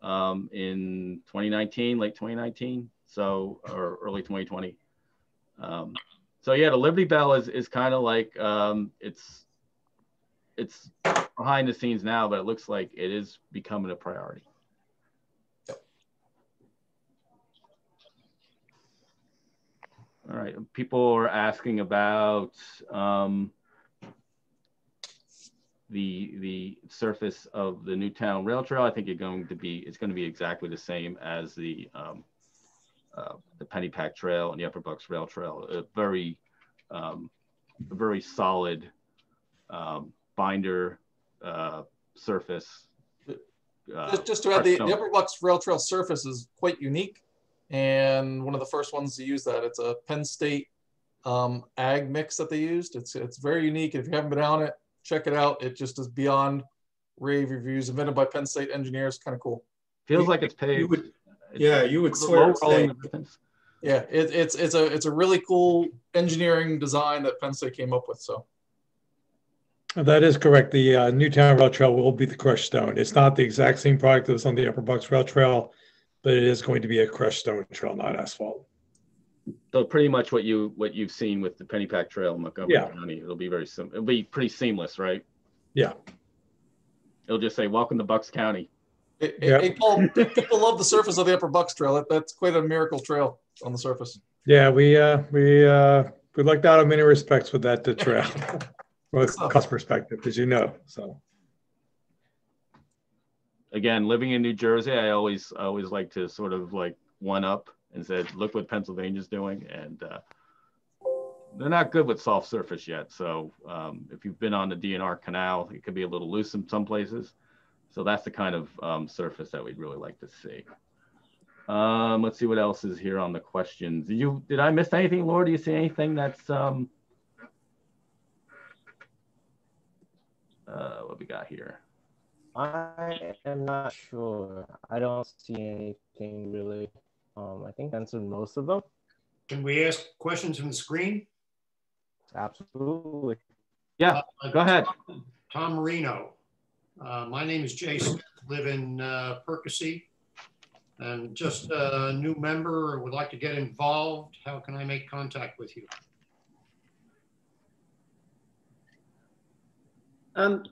in 2019, late 2019, so or early 2020. So yeah, the Liberty Bell is kind of like it's behind the scenes now, but it looks like it is becoming a priority. All right, people are asking about the surface of the Newtown Rail Trail. I think it's going to be exactly the same as the Pennypack Trail and the Upper Bucks Rail Trail. A very solid binder surface. Just to add, the Upper Bucks Rail Trail surface is quite unique, and one of the first ones to use that. It's a Penn State ag mix that they used. It's very unique. If you haven't been on it, check it out. It just is beyond rave reviews. Invented by Penn State engineers. Kind of cool. Feels like it's paved. You would swear it's paved. Yeah, it's a really cool engineering design that Penn State came up with. So that is correct. The Newtown Rail Trail will be the crushed stone. It's not the exact same product that was on the Upper Bucks Rail Trail, but it is going to be a crushed stone trail, not asphalt. So pretty much what you've seen with the Pennypack Trail in Montgomery County, it'll be it'll be pretty seamless, right? Yeah. It'll just say, "Welcome to Bucks County." Hey, Paul, people love the surface of the Upper Bucks Trail. That's quite a miracle trail on the surface. Yeah, we lucked out in many respects with that trail, from a cost perspective, as you know. So. Again, living in New Jersey, I always like to sort of like one up and said, look what Pennsylvania's doing, and they're not good with soft surface yet. So if you've been on the DNR Canal, it could be a little loose in some places. So that's the kind of surface that we'd really like to see. Let's see what else is here on the questions. Did I miss anything, Laura? Do you see anything that's what we got here? I am not sure. I don't see anything really. I think I answered most of them. Can we ask questions from the screen? Absolutely. Yeah, go ahead. Tom Marino. My name is Jay Smith, live in Percy, and just a new member, would like to get involved. How can I make contact with you?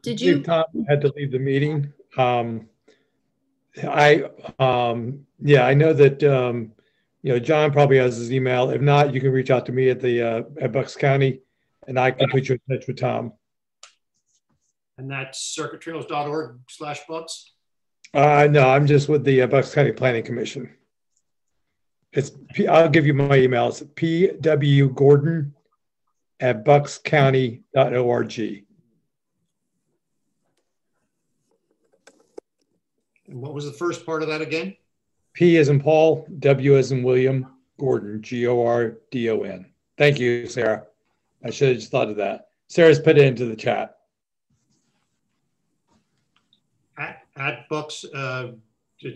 Did you? Tom had to leave the meeting. I know that John probably has his email. If not, you can reach out to me at Bucks County, and I can put you in touch with Tom. And that's circuittrails.org/Bucks? No, I'm just with the Bucks County Planning Commission. I'll give you my email. It's pwgordon@buckscounty.org. And what was the first part of that again? P as in Paul, W as in William, Gordon, Gordon. Thank you, Sarah. I should have just thought of that. Sarah's put it into the chat. At Bucks,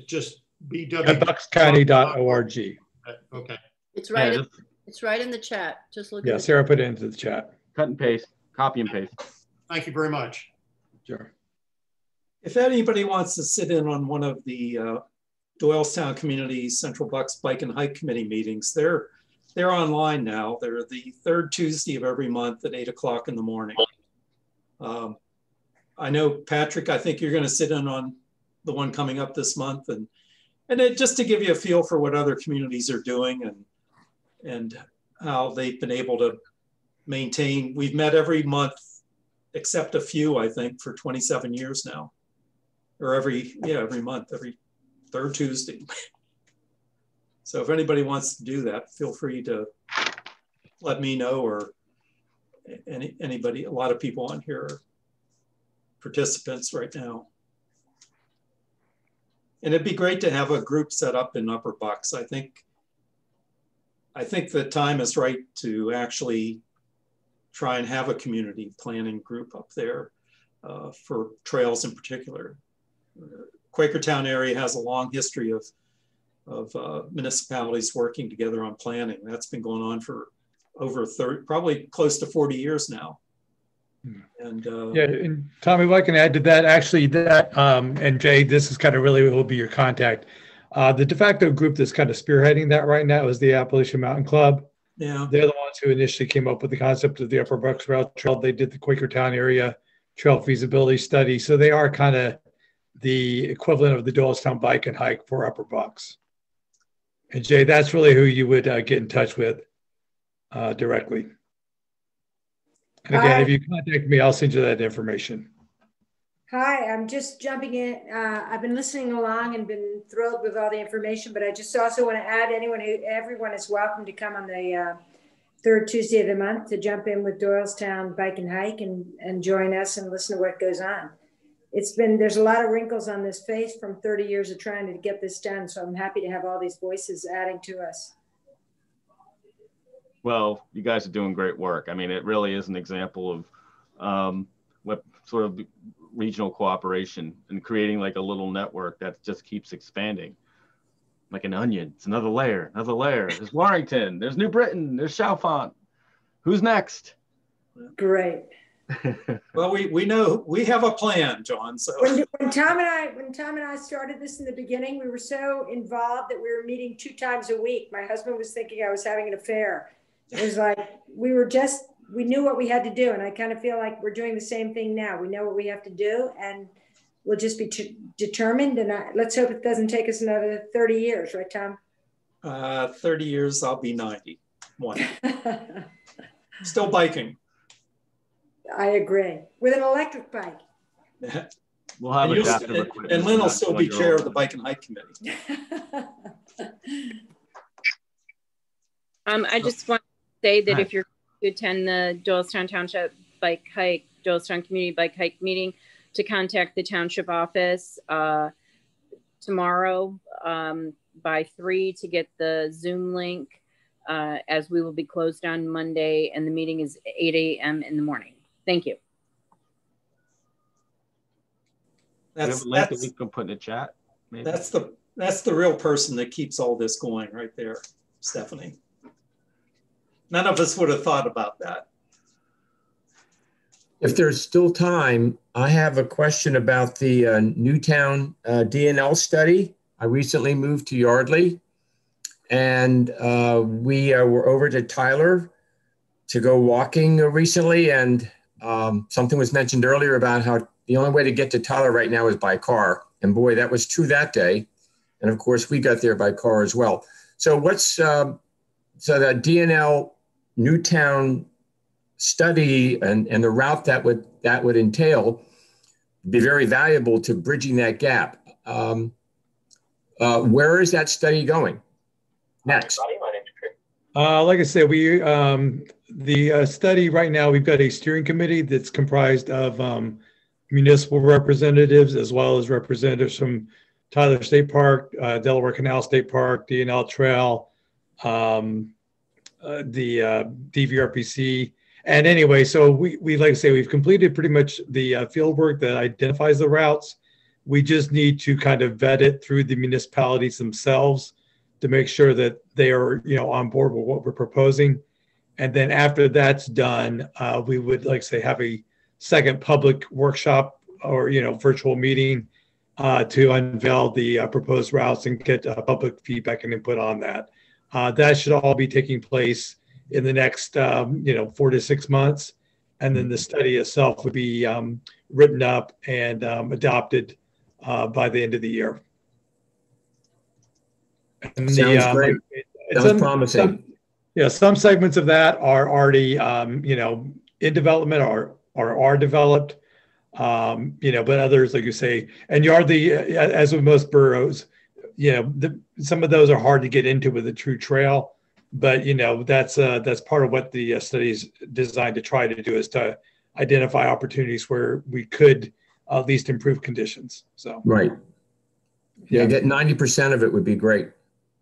just BW. At buckscounty.org. Okay. It's right. It's right in the chat. Just look. Yeah, Sarah put it into the chat. Cut and paste, copy and paste. Thank you very much. Sure. If anybody wants to sit in on one of the Doylestown Community Central Bucks Bike and Hike Committee meetings, they're online now. They're the third Tuesday of every month at 8 o'clock in the morning. I know, Patrick, I think you're going to sit in on the one coming up this month, and just to give you a feel for what other communities are doing and how they've been able to maintain. We've met every month except a few, I think, for 27 years now, or every month, every third Tuesday. So if anybody wants to do that, feel free to let me know, or anybody. A lot of people on here are participants right now. And it'd be great to have a group set up in Upper Bucks. I think the time is right to actually try and have a community planning group up there for trails in particular. Quakertown area has a long history of municipalities working together on planning. That's been going on for over 30, probably close to 40 years now. And yeah, and Tommy, if I can add to that, actually, that and Jay, this is kind of really will be your contact. The de facto group that's kind of spearheading that right now is the Appalachian Mountain Club. yeah, They're the ones who initially came up with the concept of the Upper Bucks Rail Trail. They did the Quakertown area trail feasibility study, so they are kind of the equivalent of the Doylestown Bike and Hike for Upper Bucks. And Jay, that's really who you would get in touch with directly. And again, if you contact me, I'll send you that information. Hi, I'm just jumping in. I've been listening along and been thrilled with all the information, but I just also want to add everyone is welcome to come on the third Tuesday of the month to jump in with Doylestown Bike and Hike and join us and listen to what goes on. There's a lot of wrinkles on this face from 30 years of trying to get this done. So I'm happy to have all these voices adding to us. Well, you guys are doing great work. I mean, it really is an example of what sort of regional cooperation and creating like a little network that just keeps expanding. Like an onion, it's another layer, another layer. There's Warrington, there's New Britain, there's Chalfont. Who's next? Great. Well, we know we have a plan, John. So when Tom and I started this in the beginning, we were so involved that we were meeting 2 times a week. My husband was thinking I was having an affair. It was like we knew what we had to do, and I kind of feel like we're doing the same thing now. We know what we have to do, and we'll just be determined. And let's hope it doesn't take us another 30 years, right, Tom? 30 years, I'll be 91. Still biking. I agree. With an electric bike. We'll have adaptive equipment. And Lynn will still be chair of the Bike and Hike Committee. I just want to say that if you're to attend the Doylestown Township Bike Hike, Doylestown Community Bike Hike meeting, to contact the township office tomorrow by 3 to get the Zoom link, as we will be closed on Monday, and the meeting is 8 a.m. in the morning. Thank you. That's a link that we can put in the chat. Maybe. That's the real person that keeps all this going right there, Stephanie. None of us would have thought about that. If there's still time, I have a question about the Newtown DNL study. I recently moved to Yardley, and we were over to Tyler to go walking recently, and something was mentioned earlier about how the only way to get to Tyler right now is by car. And boy, that was true that day. And of course, we got there by car as well. So so the DNL Newtown study and the route that would entail be very valuable to bridging that gap. Where is that study going next? Like I said, the study right now, we've got a steering committee that's comprised of municipal representatives as well as representatives from Tyler State Park, Delaware Canal State Park, DNL Trail, the DVRPC. And anyway, so we like to say we've completed pretty much the field work that identifies the routes. We just need to kind of vet it through the municipalities themselves to make sure that they are, on board with what we're proposing. And then after that's done, we would like say have a second public workshop or, virtual meeting to unveil the proposed routes and get public feedback and input on that. That should all be taking place in the next, 4 to 6 months. And then the study itself would be written up and adopted by the end of the year. And Sounds great. Sounds promising. Some segments of that are already, in development or are developed, but others, like you say, and Yardley, as with most boroughs, some of those are hard to get into with a true trail. But that's part of what the study is designed to try to do, is to identify opportunities where we could at least improve conditions. So right, get 90% of it would be great.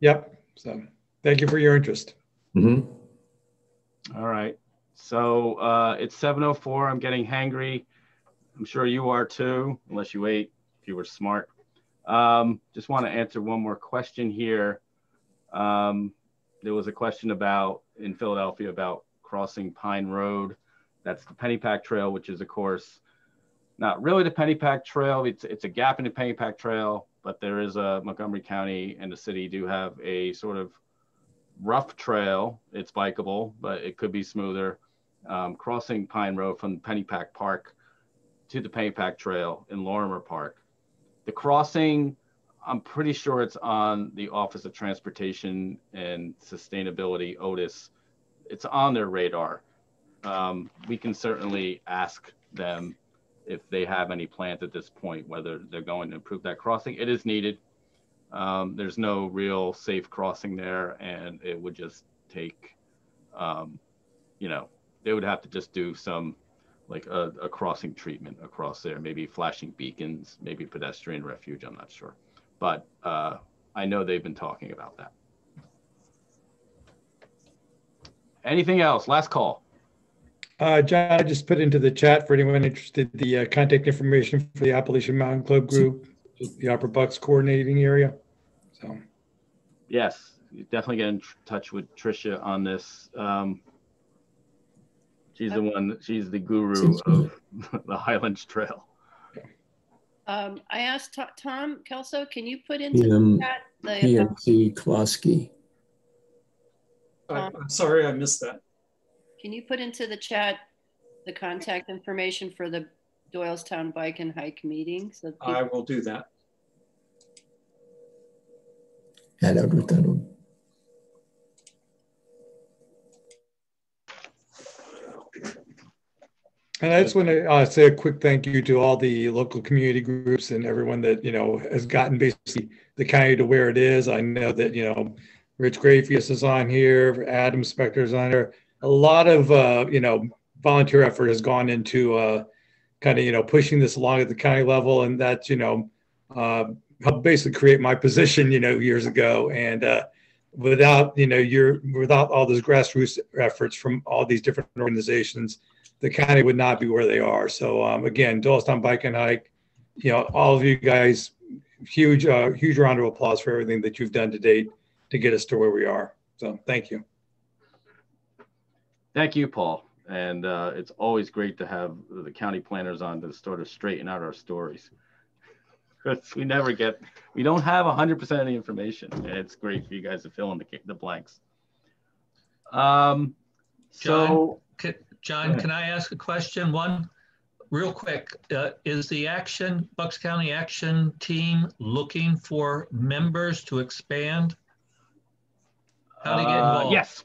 Yep. So thank you for your interest. Mm-hmm. All right. So it's 7:04. I'm getting hangry. I'm sure you are too, unless you ate. If you were smart. Just want to answer one more question here. There was a question in Philadelphia about crossing Pine Road. That's the Pennypack Trail, which is, of course, not really the Pennypack Trail. It's a gap in the Pennypack Trail, but there is a Montgomery County and the city do have a sort of rough trail. It's bikeable, but it could be smoother, crossing Pine Road from Pennypack Park to the Pennypack Trail in Lorimer Park. The crossing, I'm pretty sure it's on the Office of Transportation and Sustainability, Otis. It's on their radar. We can certainly ask them if they have any plans at this point, whether they're going to improve that crossing. It is needed. There's no real safe crossing there, and it would just take, you know, they would have to just do some, like a crossing treatment across there, maybe flashing beacons, maybe pedestrian refuge, I'm not sure. But I know they've been talking about that. Anything else? Last call. John, I just put into the chat for anyone interested the contact information for the Appalachian Mountain Club group, the Upper Bucks coordinating area. So, yes, definitely get in touch with Tricia on this. She's the one. She's the guru of the Highlands Trail. I asked Tom Kelso, can you put into the chat the PNC Klosky. I'm sorry, I missed that. Can you put into the chat the contact information for the Doylestown Bike and Hike meeting? So I will do that. And I just want to say a quick thank you to all the local community groups and everyone that, you know, has gotten basically the county to where it is. I know that, you know, Rich Grayfius is on here, Adam Spector is on here. A lot of, you know, volunteer effort has gone into kind of, you know, pushing this along at the county level. And that's, you know, helped basically create my position, you know, years ago. And without, you know, without all those grassroots efforts from all these different organizations, the county would not be where they are. So again, Doylestown Bike and Hike, you know, all of you guys, huge round of applause for everything that you've done to date to get us to where we are. So thank you. Thank you, Paul. And it's always great to have the county planners on to sort of straighten out our stories. Because we don't have 100% of the information. And it's great for you guys to fill in the blanks. John, can I ask a question? One, real quick. Is the Bucks County Action Team looking for members to expand? How to get involved?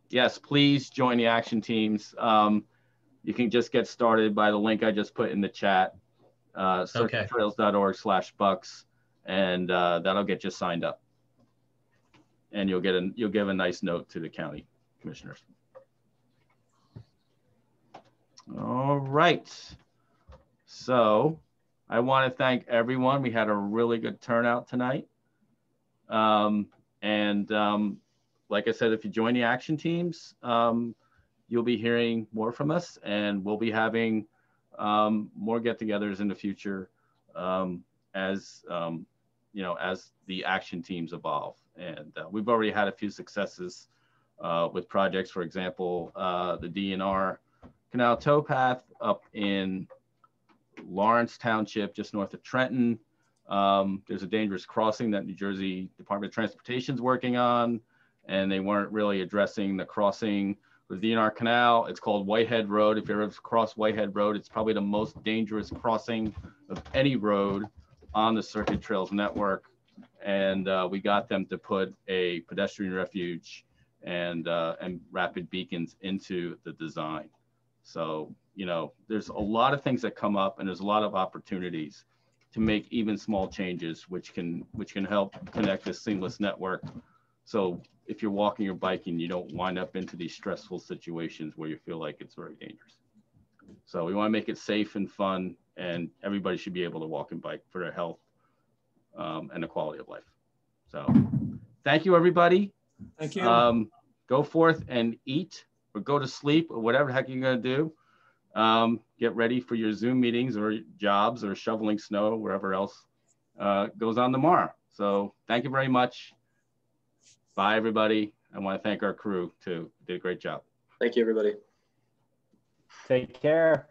Yes, please join the action teams. You can just get started by the link I just put in the chat, circuittrails.org/bucks, and that'll get you signed up. And you'll give a nice note to the county commissioners. All right. So I want to thank everyone. We had a really good turnout tonight. Like I said, if you join the action teams, you'll be hearing more from us, and we'll be having more get-togethers in the future as you know, as the action teams evolve. And we've already had a few successes with projects. For example, the DNR Canal Towpath up in Lawrence Township, just north of Trenton. There's a dangerous crossing that New Jersey Department of Transportation is working on, and they weren't really addressing the crossing with the DNR Canal. It's called Whitehead Road. If you ever cross Whitehead Road, it's probably the most dangerous crossing of any road on the Circuit Trails network. And we got them to put a pedestrian refuge and rapid beacons into the design. So, you know, there's a lot of things that come up, and there's a lot of opportunities to make even small changes, which can help connect this seamless network. So if you're walking or biking, you don't wind up into these stressful situations where you feel like it's very dangerous. So we want to make it safe and fun, and everybody should be able to walk and bike for their health and the quality of life. So thank you, everybody. Thank you. Go forth and eat or go to sleep or whatever the heck you're going to do. Get ready for your Zoom meetings or jobs or shoveling snow, wherever else goes on tomorrow. So thank you very much. Bye, everybody. I want to thank our crew too. Did a great job. Thank you, everybody. Take care.